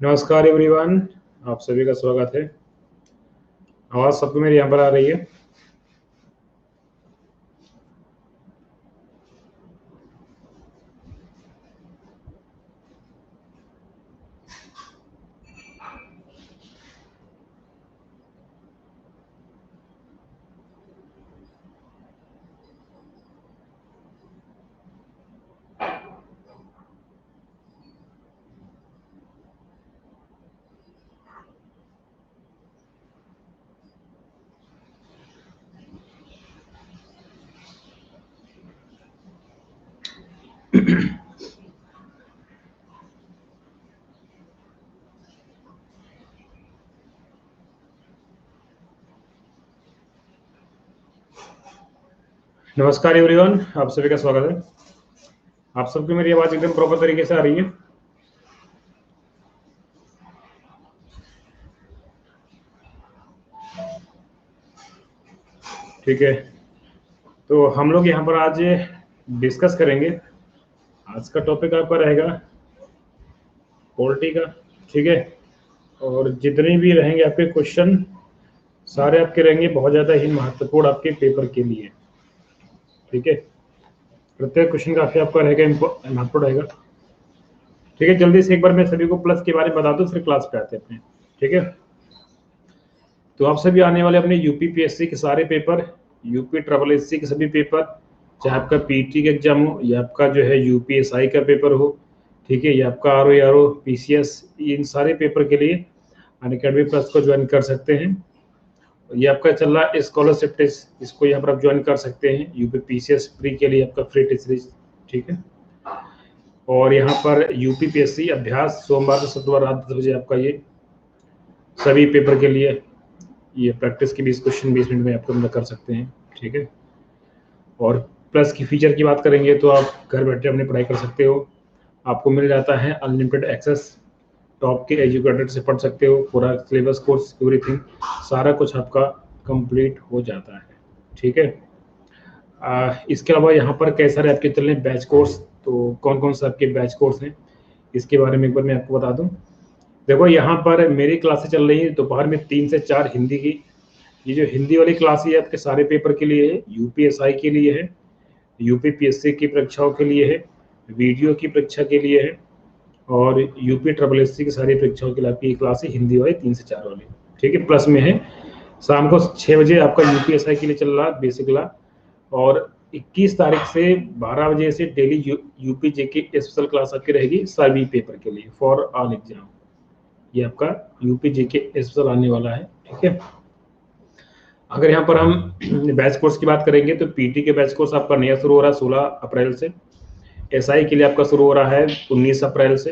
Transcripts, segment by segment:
नमस्कार एवरीवन, आप सभी का स्वागत है। आवाज़ सबको मेरी यहाँ पर आ रही है? नमस्कार एवरीवन, आप सभी का स्वागत है। आप सबको मेरी आवाज़ एकदम प्रॉपर तरीके से आ रही है? ठीक है, तो हम लोग यहाँ पर आज डिस्कस करेंगे। आज का टॉपिक आपका रहेगा पॉलिटी का। ठीक है, और जितने भी रहेंगे आपके क्वेश्चन, सारे आपके रहेंगे बहुत ज़्यादा ही महत्वपूर्ण आपके पेपर के लिए। ठीक है, प्रत्येक क्वेश्चन काफ़ी आपका रहेगा, महत्वपूर्ण रहेगा। ठीक है, जल्दी से एक बार मैं सभी को प्लस के बारे में बता दूं, फिर क्लास पे आते हैं अपने। ठीक है, तो आप सभी आने वाले अपने यूपी पीएससी के सारे पेपर, यूपी ट्रिपल एससी के सभी पेपर, चाहे आपका पीटी का एग्जाम हो या आपका जो है यूपीएसआई का पेपर हो, ठीक है, या आपका आर ओ पीसीएस, इन सारे पेपर के लिए अनअकैडमी प्लस को ज्वाइन कर सकते हैं। ये आपका चल रहा है स्कॉलरशिप टेस्ट, इसको यहाँ पर आप ज्वाइन कर सकते हैं। यूपी पीसीएस प्री के लिए आपका फ्री टेस्ट सीरीज। ठीक है, और यहाँ पर यूपी पीएससी अभ्यास सोमवार से शुक्रवार रात 10 बजे आपका ये सभी पेपर के लिए ये प्रैक्टिस के 20 क्वेश्चन 20 मिनट में आपको मतलब कर सकते हैं। ठीक है, और प्लस की फीचर की बात करेंगे तो आप घर बैठे अपनी पढ़ाई कर सकते हो। आपको मिल जाता है अनलिमिटेड एक्सेस, टॉप के एजुकेटर से पढ़ सकते हो, पूरा सिलेबस कोर्स एवरीथिंग सारा कुछ आपका कंप्लीट हो जाता है। ठीक है, इसके अलावा यहाँ पर कई सारे आपके चल रहे हैं बैच कोर्स। तो कौन कौन से आपके बैच कोर्स हैं, इसके बारे में एक बार मैं आपको बता दूं। देखो, यहाँ पर मेरी क्लासेस चल रही है दोपहर में 3 से 4 हिंदी की। ये जो हिंदी वाली क्लास है आपके सारे पेपर के लिए है, यूपीएसआई के लिए है, यूपी पीएससी की परीक्षाओं के लिए है, वीडियो की परीक्षा के लिए है, और यूपी ट्रिपल एससी की सारी परीक्षाओं के लिए आपकी क्लास है हिंदी वाली 3 से 4 वाली। ठीक है, प्लस में है शाम को 6 बजे आपका यूपीएसआई के लिए चल रहा है बेसिक ला, और 21 तारीख से 12 बजे से डेली यूपी जेके स्पेशल क्लास आपकी रहेगी सभी पेपर के लिए फॉर ऑल एग्जाम। ये आपका यूपी जीके स्पेशल आने वाला है। ठीक है, अगर यहाँ पर हम बैच कोर्स की बात करेंगे तो पीटी के बैच कोर्स आपका नया शुरू हो रहा है 16 अप्रैल से। एसआई के लिए आपका शुरू हो रहा है 19 अप्रैल से,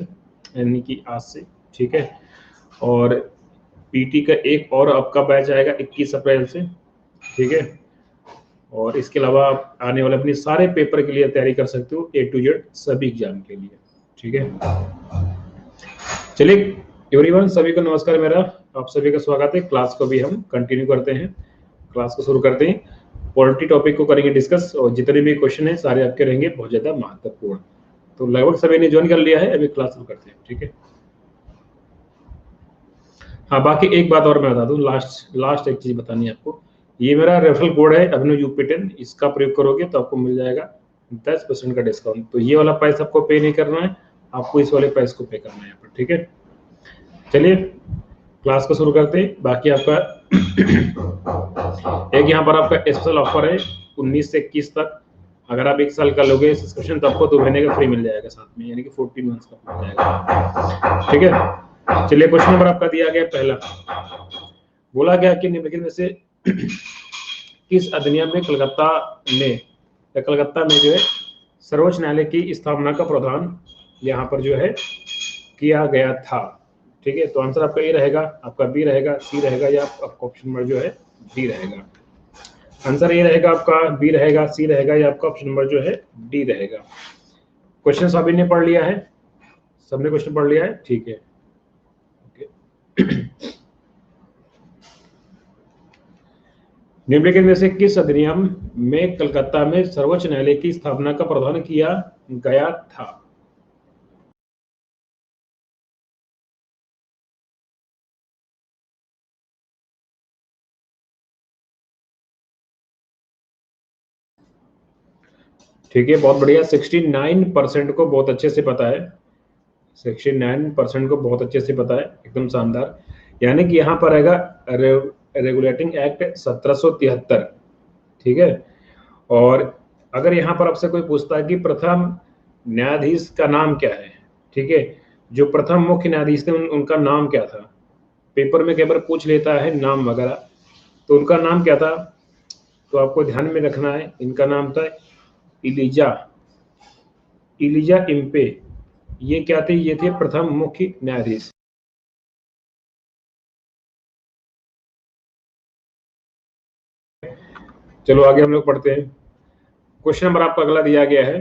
यानी कि आज से। ठीक है, और पीटी का एक और आपका बैच आएगा 21 अप्रैल से। ठीक है, और इसके अलावा आप आने वाले अपने सारे पेपर के लिए तैयारी कर सकते हो A to Z सभी एग्जाम के लिए। ठीक है, चलिए एवरीवन, सभी को नमस्कार मेरा, आप सभी का स्वागत है। क्लास को भी हम कंटिन्यू करते हैं, क्लास को शुरू करते हैं। पॉलिटी टॉपिक को करेंगे डिस्कस, और जितने भी क्वेश्चन हैं सारे आपके रहेंगे बहुत ज्यादा महत्वपूर्ण। तो लगभग सभी ने ज्वाइन कर लिया है, अभी क्लास शुरू करते हैं। ठीक है, हाँ, बाकी एक बात और मैं बता दूं, लास्ट लास्ट एक चीज बतानी है आपको। ये मेरा रेफरल कोड है अभिनव यूपी 10, इसका प्रयोग करोगे तो आपको मिल जाएगा 10% का डिस्काउंट। तो ये वाला प्राइस आपको पे नहीं करना है, आपको इस वाले प्राइस को पे करना है यहाँ पर। ठीक है, चलिए क्लास को शुरू करते हैं। बाकी आपका एक यहाँ पर आपका स्पेशल ऑफर है 19 से 21 तक। अगर आप 1 साल का लोगे सब्सक्रिप्शन तो आपको 2 महीने का फ्री मिल जाएगा साथ में, यानी कि 14 मंथ्स का मिल जाएगा। ठीक है, चलिए क्वेश्चन नंबर आपका दिया गया पहला। बोला गया कि निम्नलिखित में से किस अधिनियम में कलकत्ता में जो है सर्वोच्च न्यायालय की स्थापना का प्रावधान यहाँ पर जो है किया गया था। ठीक है, तो आंसर आपका ए रहेगा, आपका बी रहेगा, सी रहेगा, या आपका ऑप्शन नंबर जो है डी रहेगा। आंसर ए रहेगा, आपका बी रहेगा, सी रहेगा, या आपका ऑप्शन नंबर जो है डी रहेगा। क्वेश्चन सभी ने पढ़ लिया है? सबने क्वेश्चन पढ़ लिया है? ठीक है, निम्नलिखित में से किस अधिनियम में कलकत्ता में सर्वोच्च न्यायालय की स्थापना का प्रावधान किया गया था? ठीक है, बहुत बढ़िया। 69% को बहुत अच्छे से पता है, 69% को बहुत अच्छे से पता है, एकदम शानदार। यानी कि यहाँ पर आएगा रेगुलेटिंग एक्ट 1773। ठीक है, और अगर यहाँ पर आपसे कोई पूछता है कि प्रथम न्यायाधीश का नाम क्या है, ठीक है, जो प्रथम मुख्य न्यायाधीश थे उनका नाम क्या था, पेपर में कई बार पूछ लेता है नाम वगैरह, तो उनका नाम क्या था, तो आपको ध्यान में रखना है, इनका नाम था इलिजा इलिजा इम्पे। ये क्या थे, ये थे प्रथम मुख्य न्यायाधीश। चलो आगे हम लोग पढ़ते हैं। क्वेश्चन नंबर आपका अगला दिया गया है,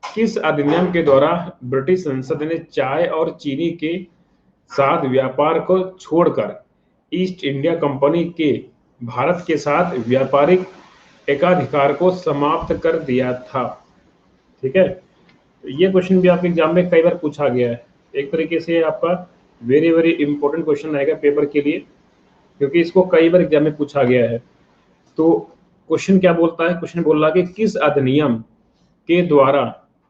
किस अधिनियम के द्वारा ब्रिटिश संसद ने चाय और चीनी के साथ व्यापार को छोड़कर ईस्ट इंडिया कंपनी के भारत के साथ व्यापारिक एकाधिकार को समाप्त कर दिया था? ठीक है, तो ये क्वेश्चन भी आपके एग्जाम में कई बार पूछा गया है। एक तरीके से आपका वेरी वेरी इंपॉर्टेंट क्वेश्चन रहेगा पेपर के लिए, क्योंकि इसको कई बार एग्जाम में पूछा गया है। तो क्वेश्चन क्या बोलता है, क्वेश्चन बोल रहा है कि किस अधिनियम के द्वारा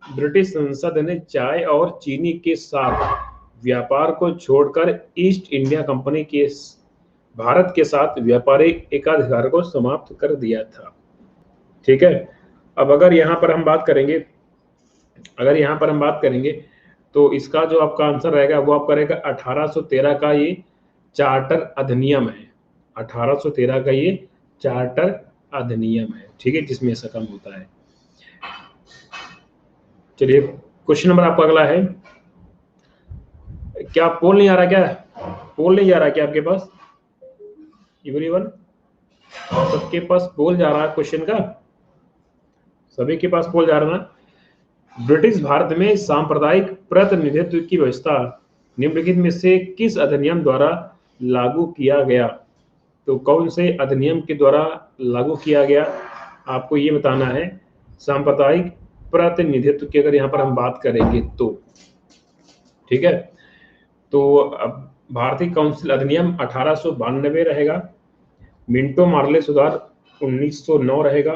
ब्रिटिश संसद ने चाय और चीनी के साथ व्यापार को छोड़कर ईस्ट इंडिया कंपनी के भारत के साथ व्यापारिक एकाधिकार को समाप्त कर दिया था? ठीक है, अब अगर यहाँ पर हम बात करेंगे तो इसका जो आपका आंसर रहेगा वो आपका रहेगा 1813 का ये चार्टर अधिनियम है। 1813 का ये चार्टर अधिनियम है, ठीक है, जिसमें ऐसा काम होता है। चलिए क्वेश्चन नंबर आपका अगला है, क्या पोल नहीं आ रहा, क्या पोल नहीं जा रहा क्या आपके पास एवरीवन? सबके पास पोल जा रहा है क्वेश्चन का, सभी के पास पोल जा रहा ना? ब्रिटिश भारत में सांप्रदायिक प्रतिनिधित्व की व्यवस्था निम्नलिखित में से किस अधिनियम द्वारा लागू किया गया? तो कौन से अधिनियम के द्वारा लागू किया गया, आपको ये बताना है। सांप्रदायिक प्रतिनिधित्व की अगर यहाँ पर हम बात करेंगे तो, ठीक है, तो अब भारतीय काउंसिल अधिनियम 1892 रहेगा, मिंटो मार्ले सुधार 1909 रहेगा,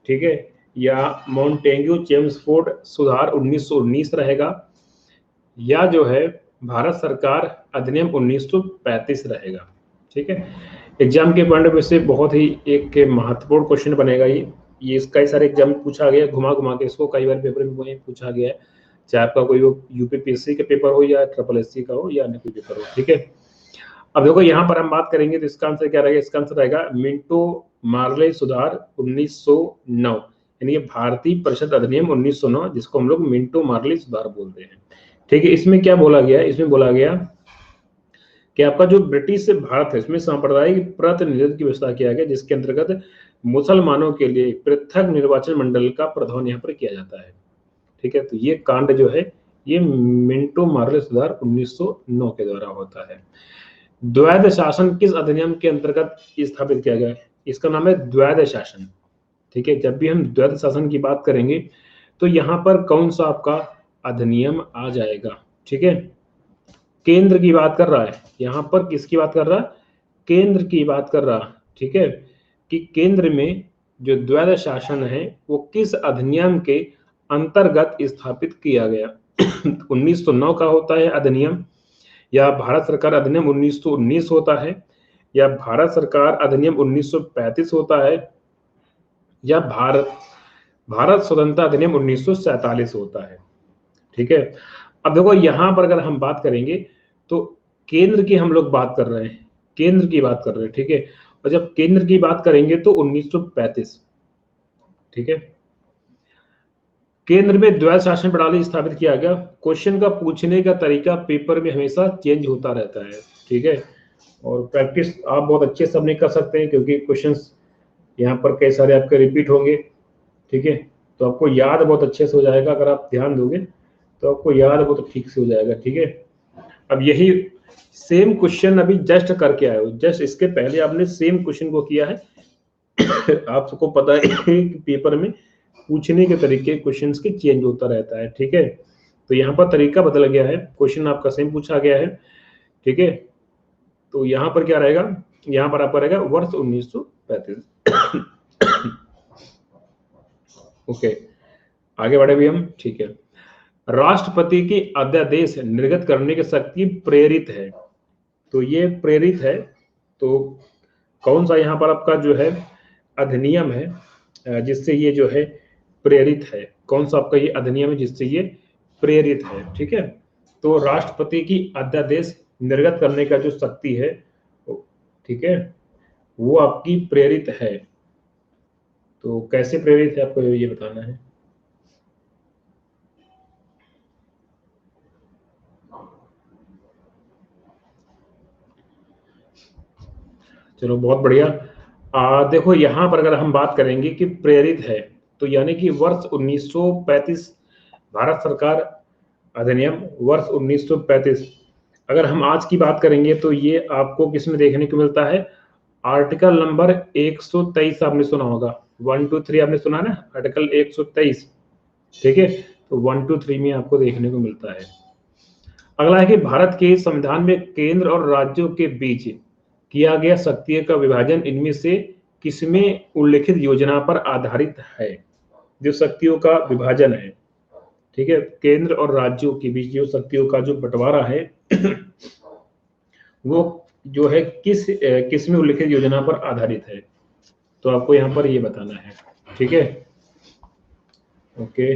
ठीक है, या मॉन्टेग्यू चेम्सफोर्ड सुधार 1919 रहेगा, या जो है भारत सरकार अधिनियम 1935 रहेगा। ठीक है, एग्जाम के पॉइंट ऑफ व्यू से बहुत ही एक महत्वपूर्ण क्वेश्चन बनेगा ये कई सारे एग्जाम में पूछा गया, घुमा घुमा के इसको कई बार पेपर में पूछा गया है, चाहे आपका कोई यूपीपीएससी का पेपर हो या SSSC का हो या अन्य कोई पेपर हो। ठीक है, अब देखो यहाँ पर हम बात करेंगे तो इसका आंसर क्या रहेगा, इसका आंसर रहेगा मिंटो मार्ले सुधार 1909, यानी भारतीय परिषद अधिनियम 1909, जिसको हम लोग मिंटो मार्ले सुधार बोलते हैं। ठीक है, इसमें क्या बोला गया, इसमें बोला गया कि आपका जो ब्रिटिश भारत है इसमें सांप्रदायिक प्रतिनिधित्व की व्यवस्था किया गया, जिसके अंतर्गत मुसलमानों के लिए पृथक निर्वाचन मंडल का प्रावधान यहाँ पर किया जाता है। ठीक है, तो ये कांड जो है ये मिंटो मार्ले सुधार 1909 के द्वारा होता है। द्वैध शासन किस अधिनियम के अंतर्गत स्थापित किया गया है? इसका नाम है द्वैध शासन। ठीक है, जब भी हम द्वैध शासन की बात करेंगे तो यहाँ पर कौन सा आपका अधिनियम आ जाएगा? ठीक है, केंद्र की बात कर रहा है, यहाँ पर किसकी बात कर रहा है? केंद्र की बात कर रहा। ठीक है, कि केंद्र में जो द्वैध शासन है वो किस अधिनियम के अंतर्गत स्थापित किया गया? 1909 का होता है अधिनियम, या भारत सरकार अधिनियम 1919 होता है, या भारत सरकार अधिनियम 1935 होता है, या भारत स्वतंत्रता अधिनियम 1947 होता है। ठीक है, अब देखो यहां पर अगर हम बात करेंगे तो केंद्र की हम लोग बात कर रहे हैं, केंद्र की बात कर रहे हैं। ठीक है, और जब केंद्र की बात करेंगे तो 1935। ठीक है, केंद्र में द्वैध शासन प्रणाली स्थापित किया गया। क्वेश्चन का पूछने का तरीका पेपर में हमेशा चेंज होता रहता है। ठीक है, और प्रैक्टिस आप बहुत अच्छे सब नहीं कर सकते हैं, क्योंकि क्वेश्चंस यहाँ पर कई सारे आपके रिपीट होंगे। ठीक है, तो आपको याद बहुत अच्छे से हो जाएगा, अगर आप ध्यान दोगे तो आपको याद बहुत ठीक से हो जाएगा। ठीक है, अब यही सेम क्वेश्चन अभी जस्ट करके आए हो, जस्ट इसके पहले आपने सेम क्वेश्चन को किया है। आप सबको पता है कि पेपर में पूछने के तरीके क्वेश्चंस के चेंज होता रहता है। ठीक है, तो यहाँ पर तरीका बदल गया है, क्वेश्चन आपका सेम पूछा गया है। ठीक है, तो यहाँ पर क्या रहेगा, यहाँ पर आपका रहेगा वर्ष 1935। ओके, आगे बढ़े भी हम, ठीक है। राष्ट्रपति की अध्यादेश निर्गत करने की शक्ति प्रेरित है, तो ये प्रेरित है। तो कौन सा यहाँ पर आपका जो है अधिनियम है जिससे ये जो है प्रेरित है, कौन सा आपका ये अधिनियम है जिससे ये प्रेरित है, ठीक है। तो राष्ट्रपति की अध्यादेश निर्गत करने का जो शक्ति है, ठीक है, वो आपकी प्रेरित है। तो कैसे प्रेरित है आपको ये बताना है। चलो बहुत बढ़िया। देखो यहाँ पर अगर हम बात करेंगे कि प्रेरित है, तो यानी कि वर्ष 1935 भारत सरकार अधिनियम वर्ष 1935, अगर हम आज की बात करेंगे तो ये आपको किसमें देखने को मिलता है, आर्टिकल नंबर 123 आपने सुना होगा, 1 2 3 आपने सुना ना, आर्टिकल 123, ठीक है। तो 1 2 3 में आपको देखने को मिलता है। अगला है कि भारत के संविधान में केंद्र और राज्यों के बीच किया गया शक्तियों का विभाजन इनमें से किसमें उल्लिखित योजना पर आधारित है। जो शक्तियों का विभाजन है, ठीक है, केंद्र और राज्यों के बीच जो शक्तियों का जो बंटवारा है वो जो है किस में उल्लिखित योजना पर आधारित है। तो आपको यहाँ पर ये बताना है, ठीक है। ओके,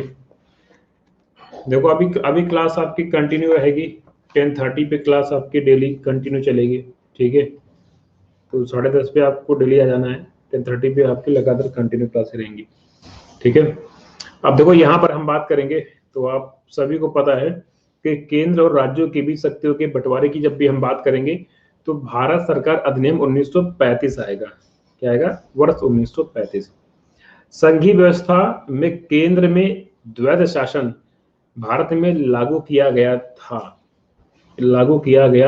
देखो अभी अभी क्लास आपकी कंटिन्यू रहेगी, 10:30 पे क्लास आपकी डेली कंटिन्यू चलेगी, ठीक है। तो 10:30 पे आपको डेली आ जाना है, 10:30 पे आपकी लगातार कंटिन्यू क्लासें रहेंगी, ठीक है। अब देखो यहाँ पर हम बात करेंगे, तो आप सभी को पता है कि केंद्र और राज्यों के बीच शक्तियों के बंटवारे की जब भी हम बात करेंगे तो भारत सरकार अधिनियम 1935 आएगा। क्या आएगा, वर्ष 1935। संघीय व्यवस्था में केंद्र में द्वैध शासन भारत में लागू किया गया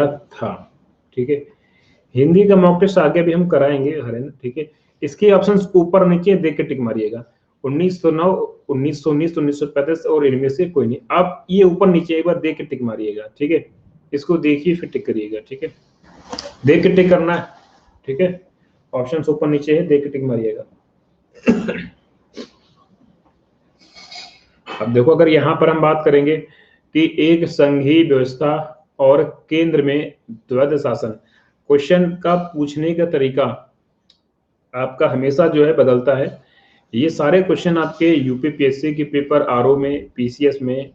था, ठीक है। हिंदी का मॉक टेस्ट आगे भी हम कराएंगे हरेंद्र, ठीक है। इसके ऑप्शंस ऊपर नीचे देख के टिक मारिएगा, 1909, 1919, 1935 और इनमें से कोई नहीं। आप ये ऊपर नीचे एक बार देख के टिक मारिएगा, ठीक है। इसको देखिए फिर टिक करिएगा, ठीक है। देख के टिक करना है, ठीक है। ऑप्शंस ऊपर नीचे है, देख के टिक मारिएगा। अब देखो अगर यहाँ पर हम बात करेंगे कि एक संघीय व्यवस्था और केंद्र में द्वैध शासन, क्वेश्चन का पूछने का तरीका आपका हमेशा जो है बदलता है। ये सारे क्वेश्चन आपके यूपीपीएससी के पेपर, आरओ में, पीसीएस में,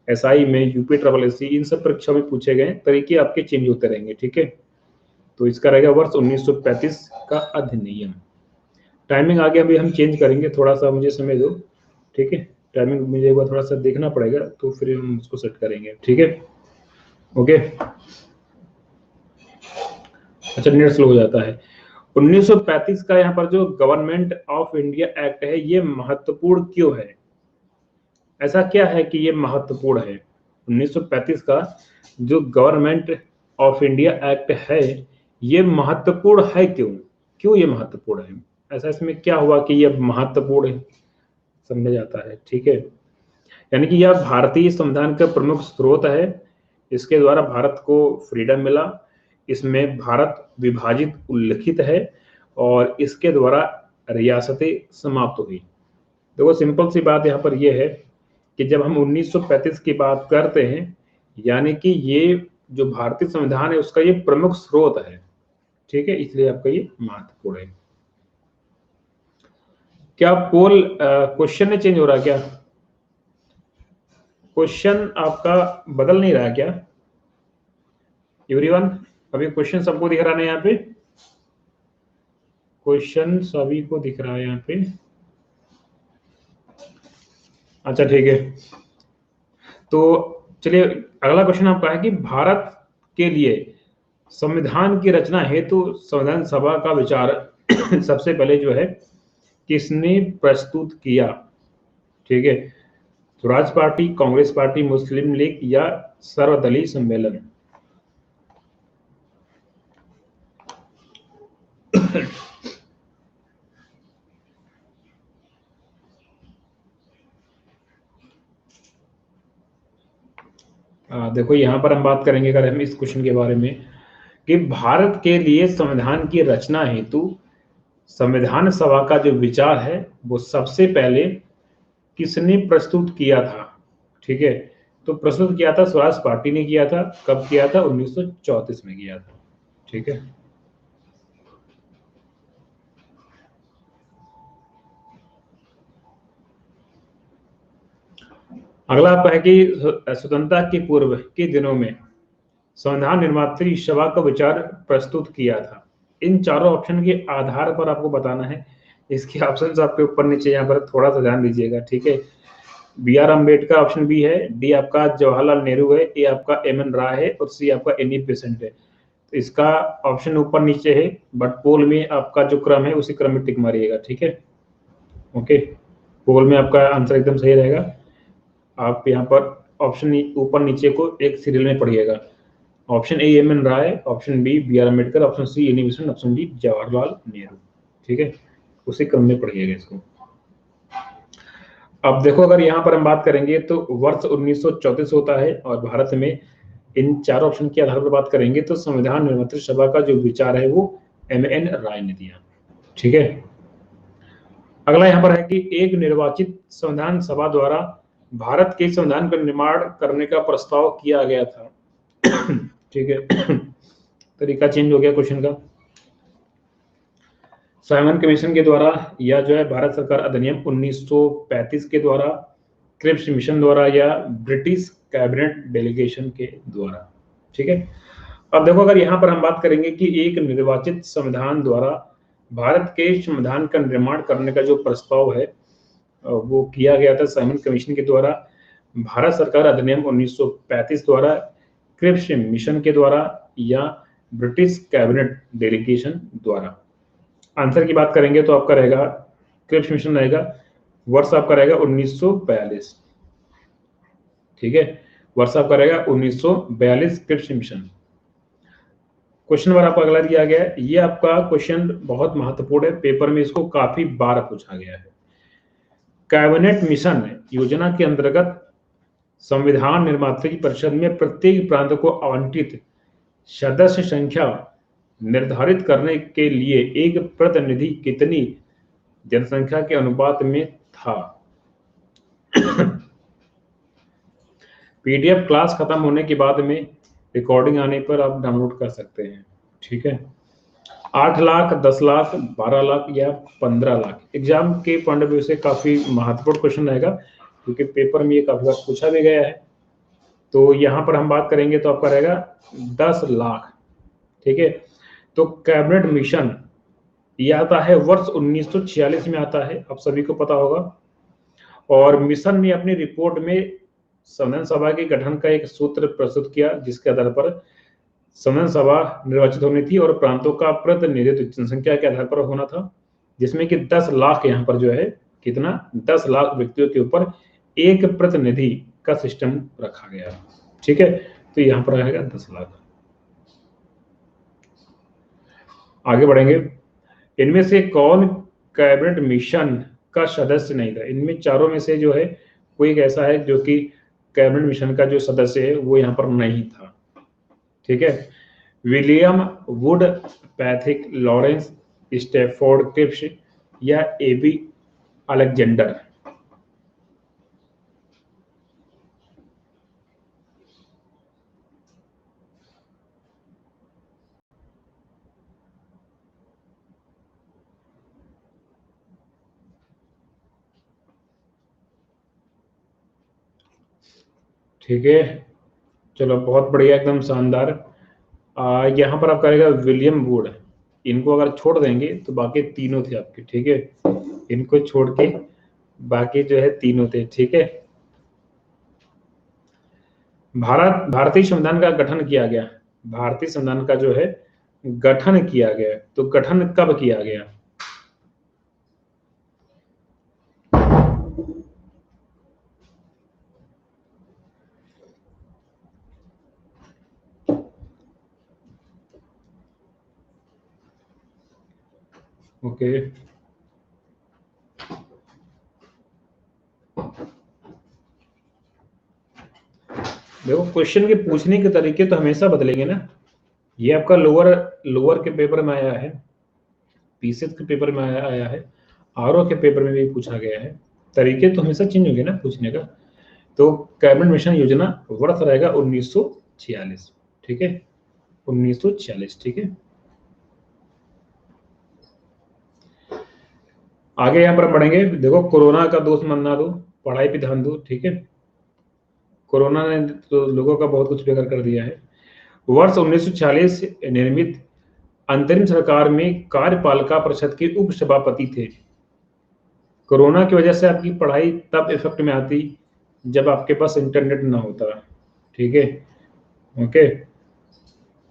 एसआई में, यूपी ट्रिपल एससी, इन सब परीक्षा में पूछे गए तरीके आपके चेंज होते रहेंगे, ठीक है। तो इसका रहेगा वर्ष 1935 का अधिनियम। टाइमिंग आगे अभी हम चेंज करेंगे, थोड़ा सा मुझे समय दो, ठीक है। टाइमिंग मुझे एक बार थोड़ा सा देखना पड़ेगा, तो फिर हम उसको सेट करेंगे, ठीक है। ओके, अच्छा नेट स्लो हो जाता है। 1935 का यहाँ पर जो गवर्नमेंट ऑफ इंडिया एक्ट है, ये महत्वपूर्ण क्यों है, ऐसा क्या है कि ये महत्वपूर्ण है। 1935 का जो गवर्नमेंट ऑफ इंडिया एक्ट है, ये महत्वपूर्ण है क्यों, क्यों ये महत्वपूर्ण है, ऐसा इसमें क्या हुआ कि ये महत्वपूर्ण है, समझा जाता है, ठीक है। यानी कि यह भारतीय संविधान का प्रमुख स्रोत है, इसके द्वारा भारत को फ्रीडम मिला, इसमें भारत विभाजित उल्लिखित है और इसके द्वारा रियासतें समाप्त हुई। देखो सिंपल सी बात यहाँ पर यह है कि जब हम 1935 की बात करते हैं, यानी कि ये जो भारतीय संविधान है उसका ये प्रमुख स्रोत है, ठीक है, इसलिए आपका ये महत्वपूर्ण है। क्या पोल क्वेश्चन ने चेंज हो रहा है क्या, क्वेश्चन आपका बदल नहीं रहा क्या एवरीवन। अभी क्वेश्चन सबको दिख रहा है यहाँ पे, क्वेश्चन सभी को दिख रहा है यहाँ पे, अच्छा ठीक है। तो चलिए अगला क्वेश्चन आपका है कि भारत के लिए संविधान की रचना हेतु संविधान सभा का विचार सबसे पहले जो है किसने प्रस्तुत किया, ठीक है। स्वराज पार्टी, कांग्रेस पार्टी, मुस्लिम लीग या सर्वदलीय सम्मेलन। देखो यहाँ पर हम बात करेंगे अगर हम इस क्वेश्चन के बारे में कि भारत के लिए संविधान की रचना हेतु संविधान सभा का जो विचार है वो सबसे पहले किसने प्रस्तुत किया था? ठीक है, तो प्रस्तुत किया था स्वराज पार्टी ने किया था। कब किया था? 1934 में किया था। ठीक है, अगला आपका है कि स्वतंत्रता के पूर्व के दिनों में संविधान निर्मात्री सभा का विचार प्रस्तुत किया था। इन चारों ऑप्शन के आधार पर आपको बताना है। इसके ऑप्शंस आपके ऊपर नीचे यहाँ पर थोड़ा सा ध्यान दीजिएगा। ठीक है, B R Ambedkar option B है, डी आपका जवाहरलाल नेहरू है, ए आपका एम एन राय है और सी आपका एन ई बेसेंट है। तो इसका ऑप्शन ऊपर नीचे है, बट पोल में आपका जो क्रम है उसी क्रम में टिक मारिएगा। ठीक है, ओके, पोल में आपका आंसर एकदम सही रहेगा। आप यहाँ पर ऑप्शन ऊपर नीचे को एक सीरियल में पढ़िएगा। Option A M N Roy, option B B R Ambedkar, option C N E Besant, option D Jawaharlal Nehru. ठीक है, उसी क्रम में पढ़िएगा इसको। अब देखो, अगर यहाँ पर हम बात करेंगे तो वर्ष 1934 होता है और भारत में इन चार ऑप्शन के आधार पर बात करेंगे तो संविधान निर्मात्री सभा का जो विचार है वो एम एन राय ने दिया। ठीक है, अगला यहाँ पर है कि एक निर्वाचित संविधान सभा द्वारा भारत के संविधान का निर्माण करने का प्रस्ताव किया गया था। ठीक है, तरीका चेंज हो गया क्वेश्चन का। साइमन कमीशन के द्वारा या जो है भारत सरकार अधिनियम 1935 के द्वारा, क्रिप्स मिशन द्वारा या ब्रिटिश कैबिनेट डेलीगेशन के द्वारा। ठीक है, अब देखो, अगर यहाँ पर हम बात करेंगे कि एक निर्वाचित संविधान द्वारा भारत के संविधान का निर्माण करने का जो प्रस्ताव है वो किया गया था साइमन कमीशन के द्वारा, भारत सरकार अधिनियम 1935 द्वारा, क्रिप्स मिशन के द्वारा या ब्रिटिश कैबिनेट डेलीगेशन द्वारा। आंसर की बात करेंगे तो आपका रहेगा क्रिप्स मिशन रहेगा, वर्ष आपका रहेगा 1942। ठीक है, वर्ष आपका रहेगा 1942 क्रिप्स मिशन। क्वेश्चन नंबर आपका अगला दिया गया है, ये आपका क्वेश्चन बहुत महत्वपूर्ण है, पेपर में इसको काफी बार पूछा गया है। कैबिनेट मिशन योजना के अंतर्गत संविधान निर्मात्री परिषद में प्रत्येक प्रांत को आवंटित सदस्य संख्या निर्धारित करने के लिए एक प्रतिनिधि कितनी जनसंख्या के अनुपात में था? पीडीएफ क्लास खत्म होने के बाद में रिकॉर्डिंग आने पर आप डाउनलोड कर सकते हैं। ठीक है, 8 लाख, 10 लाख, 12 लाख या 15 लाख। एग्जाम के पॉइंट ऑफ व्यू से काफी महत्वपूर्ण क्वेश्चन रहेगा क्योंकि पेपर में ये काफी बार पूछा भी गया है। तो यहाँ पर हम बात करेंगे तो आपका रहेगा 10 लाख। ठीक है, तो कैबिनेट मिशन ये आता है वर्ष 1946 में आता है, आप सभी को पता होगा। और मिशन ने अपनी रिपोर्ट में संविधान सभा के गठन का एक सूत्र प्रस्तुत किया जिसके आधार पर संविधान सभा निर्वाचित होनी थी और प्रांतों का प्रतिनिधित्व जनसंख्या के आधार पर होना था, जिसमें कि 10 लाख यहाँ पर जो है कितना 10 लाख व्यक्तियों के ऊपर एक प्रतिनिधि का सिस्टम रखा गया। ठीक है, तो यहाँ पर आएगा 10 लाख। आगे बढ़ेंगे, इनमें से कौन कैबिनेट मिशन का सदस्य नहीं था? इनमें चारों में से जो है कोई एक ऐसा है जो कि कैबिनेट मिशन का जो सदस्य है वो यहाँ पर नहीं था। ठीक है, William Wood Pethick, Lawrence Stafford Cripps या एबी अलेक्जेंडर। ठीक है, चलो बहुत बढ़िया, एकदम शानदार। यहाँ पर आप करेगा विलियम वुड। इनको अगर छोड़ देंगे तो बाकी तीनों थे आपके। ठीक है, इनको छोड़ के बाकी जो है तीनों थे। ठीक है, भारतीय संविधान का गठन किया गया, भारतीय संविधान का जो है गठन किया गया, तो गठन कब किया गया? ओके, देखो क्वेश्चन के पूछने के तरीके तो हमेशा बदलेंगे ना। ये आपका लोअर लोअर के पेपर में आया है, पीसीएस के पेपर में आया है, आरओ के पेपर में भी पूछा गया है। तरीके तो हमेशा चेंज होंगे ना पूछने का। तो कैबिनेट मिशन योजना वर्ष रहेगा 1946, ठीक है, 1946, ठीक है। आगे यहाँ पर पढ़ेंगे, देखो कोरोना का दोष मत ना दो, पढ़ाई पे ध्यान दो, ठीक है। कोरोना ने तो लोगों का बहुत कुछ बेकार कर दिया है। वर्ष 1946 निर्मित अंतरिम सरकार में कार्यपालिका परिषद के उप सभापति थे। कोरोना की वजह से आपकी पढ़ाई तब इफेक्ट में आती जब आपके पास इंटरनेट ना होता, ठीक है। ओके,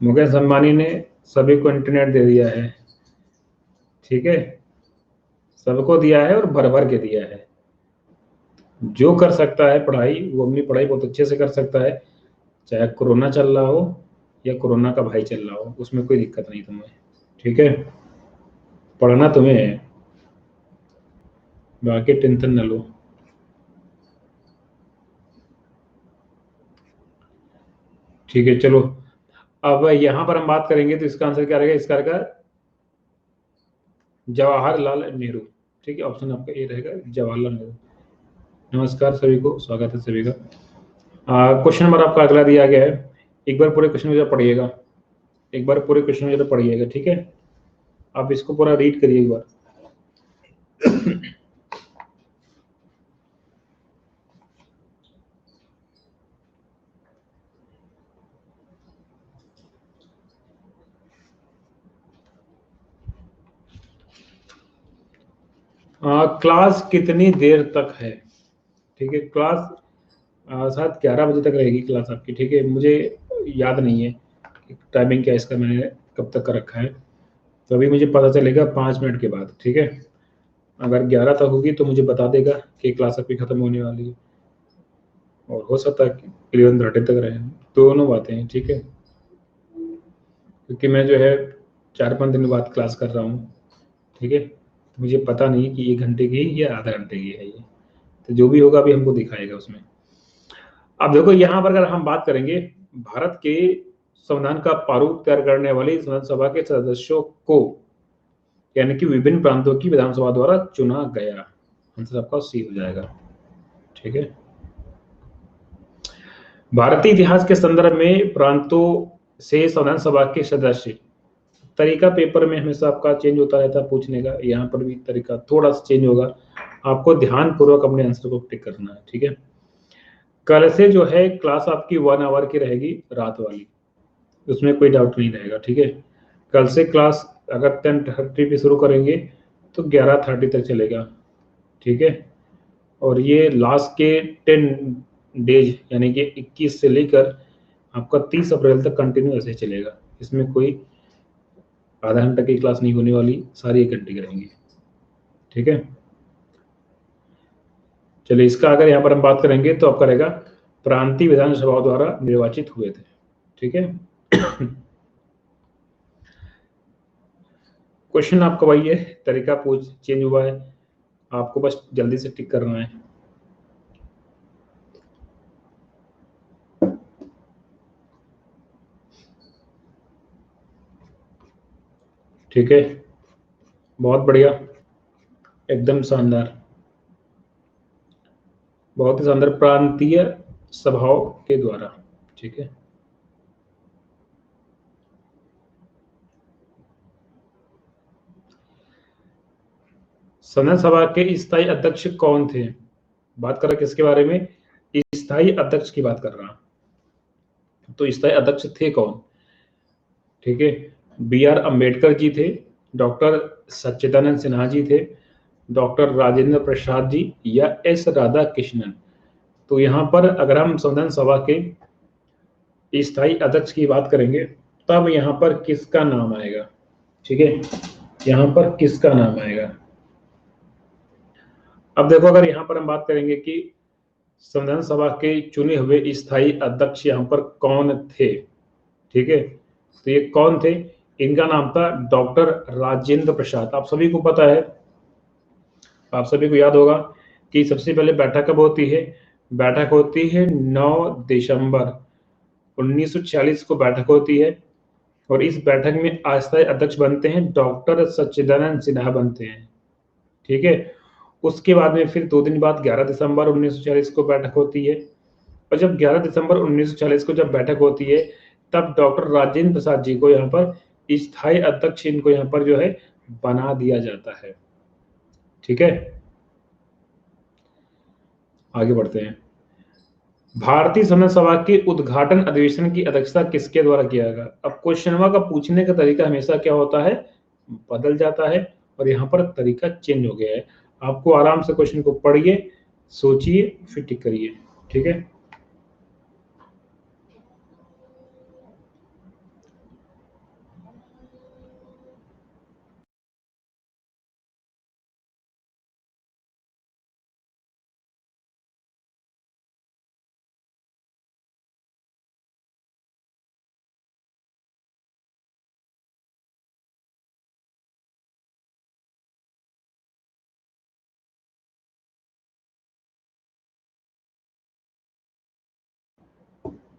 मुकेश अंबानी ने सभी को इंटरनेट दे दिया है, ठीक है, सबको दिया है और भर भर के दिया है। जो कर सकता है पढ़ाई वो अपनी पढ़ाई बहुत अच्छे से कर सकता है, चाहे कोरोना चल रहा हो या कोरोना का भाई चल रहा हो, उसमें कोई दिक्कत नहीं तुम्हें, ठीक है। पढ़ना तुम्हें है, बाकी टेंशन न लो। ठीक है, चलो अब यहां पर हम बात करेंगे तो इसका आंसर क्या रहेगा, इसका रहेगा जवाहरलाल नेहरू, ठीक है। ऑप्शन आपका ए रहेगा जवाहरलाल नेहरू। नमस्कार सभी को, स्वागत है सभी का। क्वेश्चन नंबर आपका अगला दिया गया है, एक बार पूरे क्वेश्चन में पढ़िएगा, एक बार पूरे क्वेश्चन में पढ़िएगा, ठीक है। आप इसको पूरा रीड करिए एक बार। क्लास कितनी देर तक है, ठीक है। क्लास शायद 11 बजे तक रहेगी क्लास आपकी, ठीक है। मुझे याद नहीं है टाइमिंग क्या है इसका, मैंने कब तक का रखा है, तो अभी मुझे पता चलेगा 5 मिनट के बाद, ठीक है। अगर 11 तक होगी तो मुझे बता देगा कि क्लास आपकी खत्म होने वाली है, और हो सकता है कि 11:30 तक रहे, दोनों बातें हैं, ठीक है। क्योंकि मैं जो है 4-5 दिन बाद क्लास कर रहा हूँ, ठीक है, तो मुझे पता नहीं कि 1 घंटे की या आधा घंटे की है ये, तो जो भी होगा अभी हमको दिखाएगा उसमें। अब देखो यहाँ पर अगर हम बात करेंगे भारत के संविधान का प्रारूप तैयार करने वाली संसद सभा के सदस्यों को, यानी कि विभिन्न प्रांतों की विधानसभा द्वारा चुना गया, आंसर आपका सी हो जाएगा, ठीक है। भारतीय इतिहास के संदर्भ में प्रांतों से संविधान सभा के सदस्य, तरीका पेपर में हमेशा आपका चेंज होता रहता है पूछने का, यहाँ पर भी तरीका थोड़ा सा चेंज होगा, आपको ध्यान पूर्वक अपने आंसर को टिक करना है, ठीक है। कल से जो है क्लास आपकी 1 आवर की रहेगी, रात वाली, उसमें कोई डाउट नहीं रहेगा, ठीक है। कल से क्लास अगर 10:30 पे शुरू करेंगे तो 11:30 तक चलेगा, ठीक है। और ये लास्ट के 10 डेज यानी कि 21 से लेकर आपका 30 अप्रैल तक कंटिन्यू ऐसे चलेगा, इसमें कोई आधा घंटा की क्लास नहीं होने वाली, सारी 1 घंटे की रहेंगी, ठीक है। चलिए इसका अगर यहाँ पर हम बात करेंगे तो आपका रहेगा प्रांतीय विधानसभा द्वारा निर्वाचित हुए थे, ठीक है। क्वेश्चन आपका वही है, तरीका पूछ चेंज हुआ है, आपको बस जल्दी से टिक करना है। ठीक है, बहुत बढ़िया, एकदम शानदार, बहुत ही शानदार, प्रांतीय सभाओं के द्वारा, ठीक है। संविधान सभा के स्थायी अध्यक्ष कौन थे, बात कर रहा किसके बारे में, स्थायी अध्यक्ष की बात कर रहा, तो स्थायी अध्यक्ष थे कौन, ठीक है। B.R. अम्बेडकर जी थे, डॉक्टर सच्चिदानंद सिन्हा जी थे, डॉक्टर राजेंद्र प्रसाद जी या S. राधा कृष्णन। तो यहाँ पर अगर हम संविधान सभा के स्थायी अध्यक्ष की बात करेंगे तब यहाँ पर किसका नाम आएगा, ठीक है, यहाँ पर किसका नाम आएगा। अब देखो अगर यहाँ पर हम बात करेंगे कि संविधान सभा के चुने हुए स्थायी अध्यक्ष यहाँ पर कौन थे, ठीक है, तो ये कौन थे, इनका नाम था डॉक्टर राजेंद्र प्रसाद। आप सभी को पता है, आप सभी को याद होगा कि सबसे पहले बैठक कब होती है, बैठक होती है 9 दिसंबर 1946 को बैठक होती है, और इस बैठक में अस्थायी अध्यक्ष बनते हैं डॉक्टर सच्चिदानंद सिन्हा बनते हैं, ठीक है। उसके बाद में फिर 2 दिन बाद 11 दिसंबर 1940 को बैठक होती है। और जब 11 दिसंबर 1940 को जब बैठक होती है, तब डॉक्टर राजेंद्र प्रसाद जी को यहाँ पर स्थायी अध्यक्ष इनको यहाँ पर जो है बना दिया जाता है। ठीक है, आगे बढ़ते हैं। भारतीय संविधान सभा के उद्घाटन अधिवेशन की अध्यक्षता किसके द्वारा किया गया? अब क्वेश्चन का पूछने का तरीका हमेशा क्या होता है, बदल जाता है, और यहाँ पर तरीका चेंज हो गया है। आपको आराम से क्वेश्चन को पढ़िए, सोचिए, फिर टिक करिए। ठीक है,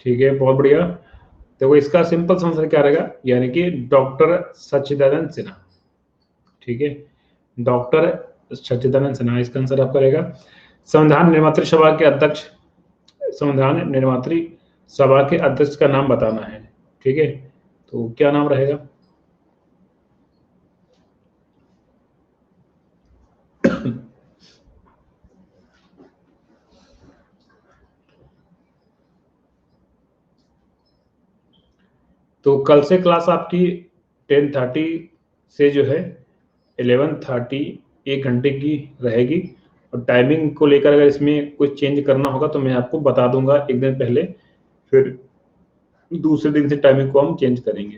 ठीक है, बहुत बढ़िया। देखो इसका सिंपल आंसर क्या रहेगा, यानी कि डॉक्टर सच्चिदानंद सिन्हा। ठीक है, डॉक्टर सच्चिदानंद सिन्हा इसका आंसर आपका रहेगा। संविधान निर्मात्री सभा के अध्यक्ष, संविधान निर्मात्री सभा के अध्यक्ष का नाम बताना है। ठीक है, तो क्या नाम रहेगा? तो कल से क्लास आपकी 10:30 से जो है 11:30, 1 घंटे की रहेगी। और टाइमिंग को लेकर अगर इसमें कुछ चेंज करना होगा तो मैं आपको बता दूंगा एक दिन पहले, फिर दूसरे दिन से टाइमिंग को हम चेंज करेंगे।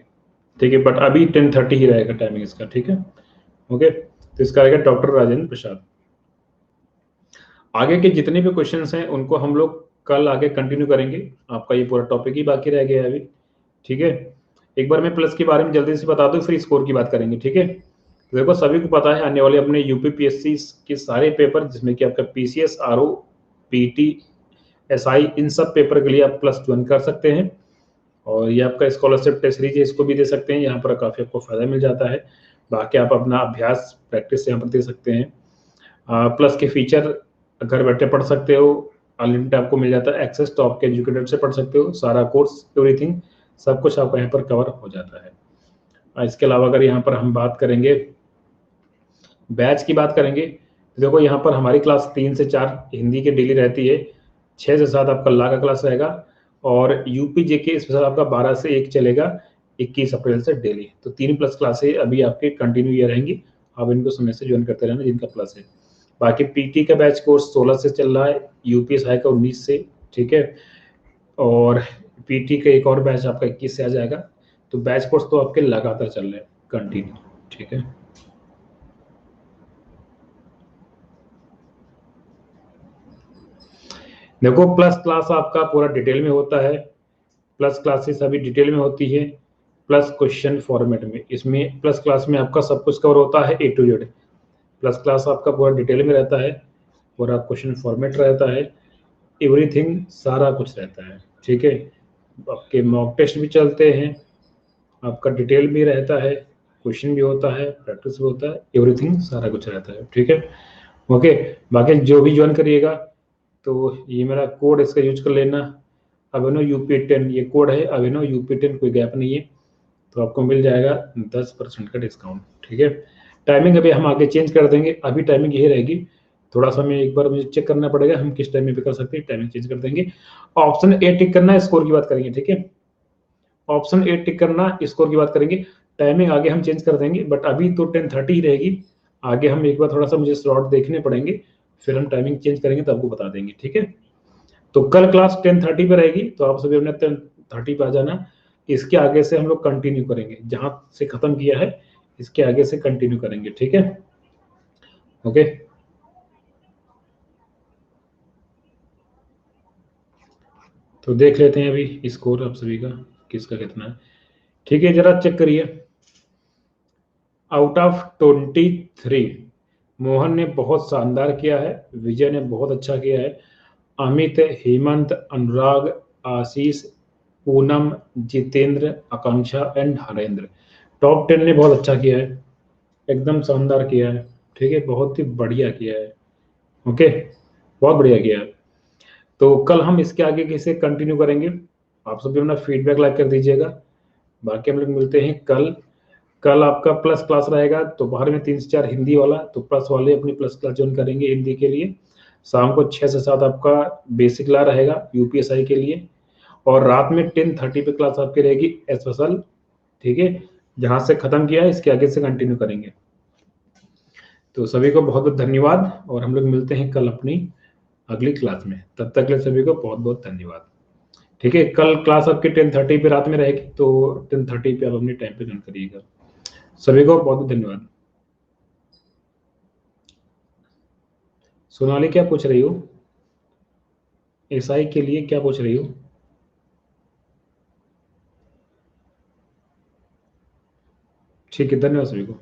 ठीक है, बट अभी 10:30 ही रहेगा टाइमिंग इसका। ठीक है, ओके, तो इसका रहेगा डॉक्टर राजेंद्र प्रसाद। आगे के जितने भी क्वेश्चंस हैं उनको हम लोग कल आगे कंटिन्यू करेंगे। आपका ये पूरा टॉपिक ही बाकी रह गया है अभी। ठीक है, एक बार मैं प्लस के बारे में जल्दी से बता दूं, फिर स्कोर की बात करेंगे। ठीक है, तो देखो सभी को पता है आने वाले अपने यूपीपीएससी के सारे पेपर, जिसमें कि आपका पीसीएस, आरओ, पीटी, एसआई, इन सब पेपर के लिए आप प्लस ज्वाइन कर सकते हैं। और ये आपका स्कॉलरशिप टेस्ट सीरीज है, इसको भी दे सकते हैं, यहाँ पर काफ़ी आपको फायदा मिल जाता है। बाकी आप अपना अभ्यास प्रैक्टिस यहाँ पर दे सकते हैं। प्लस के फीचर घर बैठे पढ़ सकते हो, अनलिमिटेड आपको मिल जाता है एक्सेस, तो आपके एजुकेटर से पढ़ सकते हो सारा कोर्स, एवरीथिंग, सब कुछ आपका यहाँ पर कवर हो जाता है। इसके अलावा अगर यहाँ पर हम बात करेंगे, बैच की बात करेंगे, तो देखो यहाँ पर हमारी क्लास 3 से 4 हिंदी की डेली रहती है, 6 से 7 आपका ला का क्लास रहेगा, और यूपी जेके स्पेशल आपका 12 से 1 चलेगा 21 अप्रैल से डेली। तो 3 प्लस क्लासें अभी आपके कंटिन्यू ये रहेंगी, आप इनको समय से ज्वाइन करते रहना जिनका प्लस है। बाकी पीटी का बैच कोर्स 16 से चल रहा है, यूपीएसआई का 19 से। ठीक है, और पीटी का एक और बैच आपका 21 से आ जाएगा। तो बैच कोर्स तो आपके लगातार चल रहे हैं कंटिन्यू। ठीक है, देखो प्लस क्लास आपका पूरा डिटेल में होता है, प्लस क्लासेस अभी डिटेल में होती है, प्लस क्वेश्चन फॉर्मेट में। इसमें प्लस क्लास में आपका सब कुछ कवर होता है ए टू जेड। प्लस क्लास आपका पूरा डिटेल में रहता है, पूरा क्वेश्चन फॉर्मेट रहता है, एवरीथिंग सारा कुछ रहता है। ठीक है, आपके मॉक टेस्ट भी चलते हैं, आपका डिटेल भी रहता है, क्वेश्चन भी होता है, प्रैक्टिस भी होता है, एवरीथिंग सारा कुछ रहता है। ठीक है, ओके। बाकी जो भी ज्वाइन करिएगा तो ये मेरा कोड, इसका यूज कर लेना, अभिनव UP10, ये कोड है अभिनव UP10, कोई गैप नहीं है, तो आपको मिल जाएगा 10% का डिस्काउंट। ठीक है, टाइमिंग अभी हम आगे चेंज कर देंगे, अभी टाइमिंग यही रहेगी। थोड़ा सा मैं एक बार मुझे चेक करना पड़ेगा हम किस टाइमिंग पे कर सकते हैं, टाइमिंग चेंज कर देंगे। ऑप्शन ए टिक करना है, स्कोर की बात करेंगे। ठीक है, ऑप्शन ए टिक करना, स्कोर की बात करेंगे। टाइमिंग आगे हम चेंज कर देंगे, बट अभी तो 10:30 ही रहेगी। आगे हम एक बार थोड़ा सा मुझे स्लॉट देखने पड़ेंगे, फिर हम टाइमिंग चेंज करेंगे तो आपको बता देंगे। ठीक है, तो कल क्लास 10:30 पे रहेगी, तो आप सभी अपने 10:30 पे आ जाना। इसके आगे से हम लोग कंटिन्यू करेंगे, जहां से खत्म किया है इसके आगे से कंटिन्यू करेंगे। ठीक है, ओके। तो देख लेते हैं अभी स्कोर आप सभी का किसका कितना है। ठीक है, जरा चेक करिए। आउट ऑफ 23 मोहन ने बहुत शानदार किया है, विजय ने बहुत अच्छा किया है, अमित, हेमंत, अनुराग, आशीष, पूनम, जितेंद्र, आकांक्षा एंड हरेंद्र, टॉप 10 ने बहुत अच्छा किया है, एकदम शानदार किया है। ठीक है, बहुत ही बढ़िया किया है। ओके, बहुत बढ़िया किया। तो कल हम इसके आगे कैसे कंटिन्यू करेंगे, आप सभी अपना फीडबैक लाइक कर दीजिएगा। बाकी हम लोग मिलते हैं कल। कल आपका प्लस क्लास रहेगा, तो बाहर में 3 से 4 हिंदी वाला, तो प्लस वाले अपनी प्लस क्लास ज्वाइन करेंगे हिंदी के लिए। शाम को 6 से 7 आपका बेसिक ला रहेगा यूपीएसआई के लिए, और रात में 10:30 पे क्लास आपकी रहेगी एसएसएल। ठीक है, जहां से खत्म किया है इसके आगे से कंटिन्यू करेंगे। तो सभी को बहुत बहुत धन्यवाद, और हम लोग मिलते हैं कल अपनी अगली क्लास में। तब तक के लिए सभी को बहुत बहुत धन्यवाद। ठीक है, कल क्लास आपकी 10:30 पे रात में रहेगी, तो 10:30 पे आप अपने टाइम पे ज्वाइन करिएगा। सभी को बहुत बहुत धन्यवाद। सोनाली क्या पूछ रही हो, एसआई के लिए क्या पूछ रही हो? ठीक है, धन्यवाद सभी को।